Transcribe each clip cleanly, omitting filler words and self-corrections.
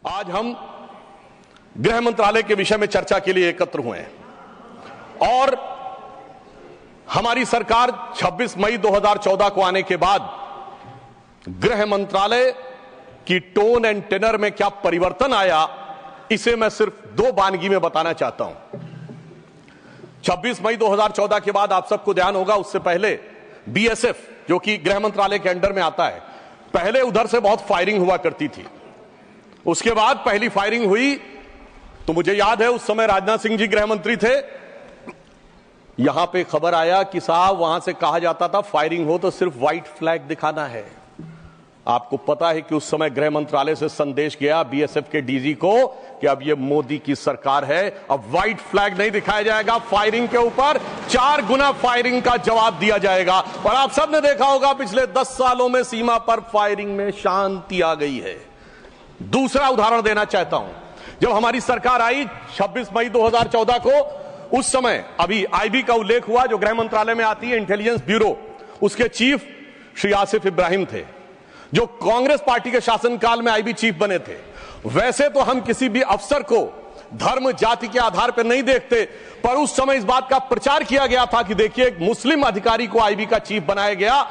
आज हम गृह मंत्रालय के विषय में चर्चा के लिए एकत्र हुए हैं और हमारी सरकार 26 मई 2014 को आने के बाद गृह मंत्रालय की टोन एंड टेनर में क्या परिवर्तन आया, इसे मैं सिर्फ दो वानगी में बताना चाहता हूं। 26 मई 2014 के बाद आप सबको ध्यान होगा, उससे पहले बीएसएफ जो कि गृह मंत्रालय के अंडर में आता है, पहले उधर से बहुत फायरिंग हुआ करती थी। उसके बाद पहली फायरिंग हुई तो मुझे याद है उस समय राजनाथ सिंह जी गृह मंत्री थे। यहां पे खबर आया कि साहब वहां से कहा जाता था फायरिंग हो तो सिर्फ व्हाइट फ्लैग दिखाना है। आपको पता है कि उस समय गृह मंत्रालय से संदेश गया बीएसएफ के डीजी को कि अब ये मोदी की सरकार है, अब व्हाइट फ्लैग नहीं दिखाया जाएगा, फायरिंग के ऊपर 4 गुना फायरिंग का जवाब दिया जाएगा। और आप सबने देखा होगा पिछले 10 सालों में सीमा पर फायरिंग में शांति आ गई है। दूसरा उदाहरण देना चाहता हूं, जब हमारी सरकार आई 26 मई 2014 को, उस समय अभी आईबी का उल्लेख हुआ जो गृह मंत्रालय में आती है, इंटेलिजेंस ब्यूरो, उसके चीफ श्री आसिफ इब्राहिम थे जो कांग्रेस पार्टी के शासनकाल में आईबी चीफ बने थे। वैसे तो हम किसी भी अफसर को धर्म जाति के आधार पर नहीं देखते, पर उस समय इस बात का प्रचार किया गया था कि देखिए एक मुस्लिम अधिकारी को आईबी का चीफ बनाया गया।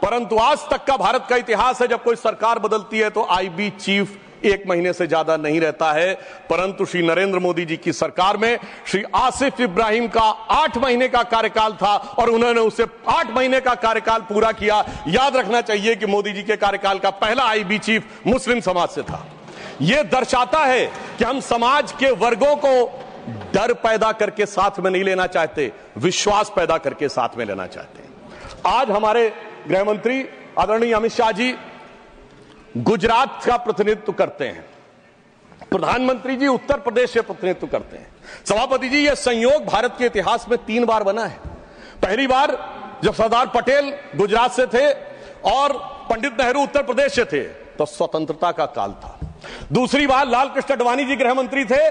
परंतु आज तक का भारत का इतिहास है, जब कोई सरकार बदलती है तो आईबी चीफ 1 महीने से ज्यादा नहीं रहता है। परंतु श्री नरेंद्र मोदी जी की सरकार में श्री आसिफ इब्राहिम का 8 महीने का कार्यकाल था और उन्होंने उसे 8 महीने का कार्यकाल पूरा किया। याद रखना चाहिए कि मोदी जी के कार्यकाल का पहला आईबी चीफ मुस्लिम समाज से था। यह दर्शाता है कि हम समाज के वर्गों को डर पैदा करके साथ में नहीं लेना चाहते, विश्वास पैदा करके साथ में लेना चाहते हैं। आज हमारे गृह मंत्री आदरणीय अमित शाह जी गुजरात का प्रतिनिधित्व करते हैं, प्रधानमंत्री जी उत्तर प्रदेश से प्रतिनिधित्व करते हैं। सभापति जी, यह संयोग भारत के इतिहास में 3 बार बना है। पहली बार जब सरदार पटेल गुजरात से थे और पंडित नेहरू उत्तर प्रदेश से थे तो स्वतंत्रता का काल था। दूसरी बार लाल कृष्ण आडवाणी जी गृह मंत्री थे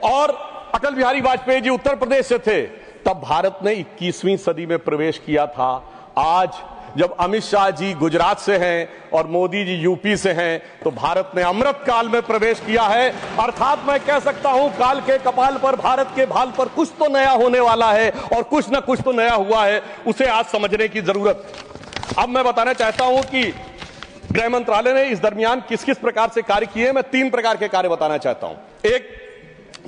और अटल बिहारी वाजपेयी जी उत्तर प्रदेश से थे, तब भारत ने 21वीं सदी में प्रवेश किया था। आज जब अमित शाह जी गुजरात से हैं और मोदी जी यूपी से हैं, तो भारत ने अमृत काल में प्रवेश किया है। अर्थात मैं कह सकता हूं काल के कपाल पर, भारत के भाल पर कुछ तो नया होने वाला है और कुछ ना कुछ तो नया हुआ है, उसे आज समझने की जरूरत है। अब मैं बताना चाहता हूं कि गृह मंत्रालय ने इस दरमियान किस किस प्रकार से कार्य किए। मैं 3 प्रकार के कार्य बताना चाहता हूं। एक,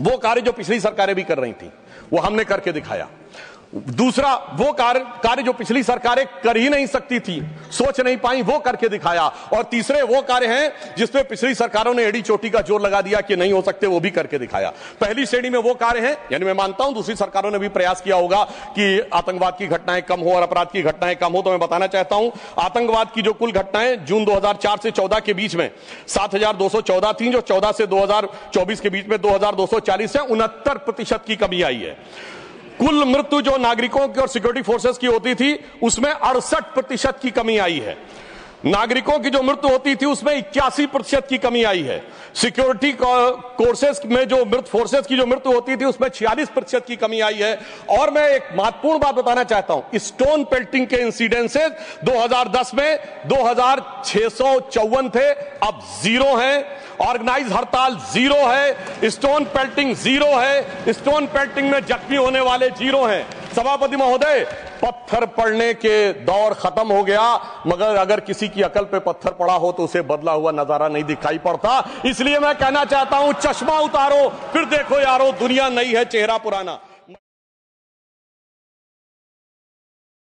वो कार्य जो पिछली सरकारें भी कर रही थी, वो हमने करके दिखाया। दूसरा, वो कार्य जो पिछली सरकारें कर ही नहीं सकती थी, सोच नहीं पाई, वो करके दिखाया। और तीसरे वो कार्य हैं जिसपे पिछली सरकारों ने एड़ी चोटी का जोर लगा दिया कि नहीं हो सकते, वो भी करके दिखाया। पहली श्रेणी में वो कार्य हैं, यानी मैं मानता हूं दूसरी सरकारों ने भी प्रयास किया होगा कि आतंकवाद की घटनाएं कम हो और अपराध की घटनाएं कम हो। तो मैं बताना चाहता हूं आतंकवाद की जो कुल घटनाएं जून 2004 से 14 के बीच में 7214 थी, जो 14 से 2024 के बीच में 2240 है, 69% की कमी आई है। कुल मृत्यु जो नागरिकों की और सिक्योरिटी फोर्सेस की होती थी उसमें 68% की कमी आई है। नागरिकों की जो मृत्यु होती थी उसमें 81% की कमी आई है। सिक्योरिटी कोर्सेस में जो फोर्सेस की जो मृत्यु होती थी उसमें 46% की कमी आई है। और मैं एक महत्वपूर्ण बात बताना चाहता हूं, स्टोन पेल्टिंग के इंसिडेंसेस 2010 में 2654 थे, अब 0 हैं। ऑर्गेनाइज हड़ताल 0 है, स्टोन पेल्टिंग 0 है, स्टोन पेल्टिंग में जख्मी होने वाले 0 हैं। सभापति महोदय, पत्थर पड़ने के दौर खत्म हो गया, मगर अगर किसी की अकल पे पत्थर पड़ा हो तो उसे बदला हुआ नजारा नहीं दिखाई पड़ता। इसलिए मैं कहना चाहता हूं चश्मा उतारो फिर देखो यारो, दुनिया नई है चेहरा पुराना।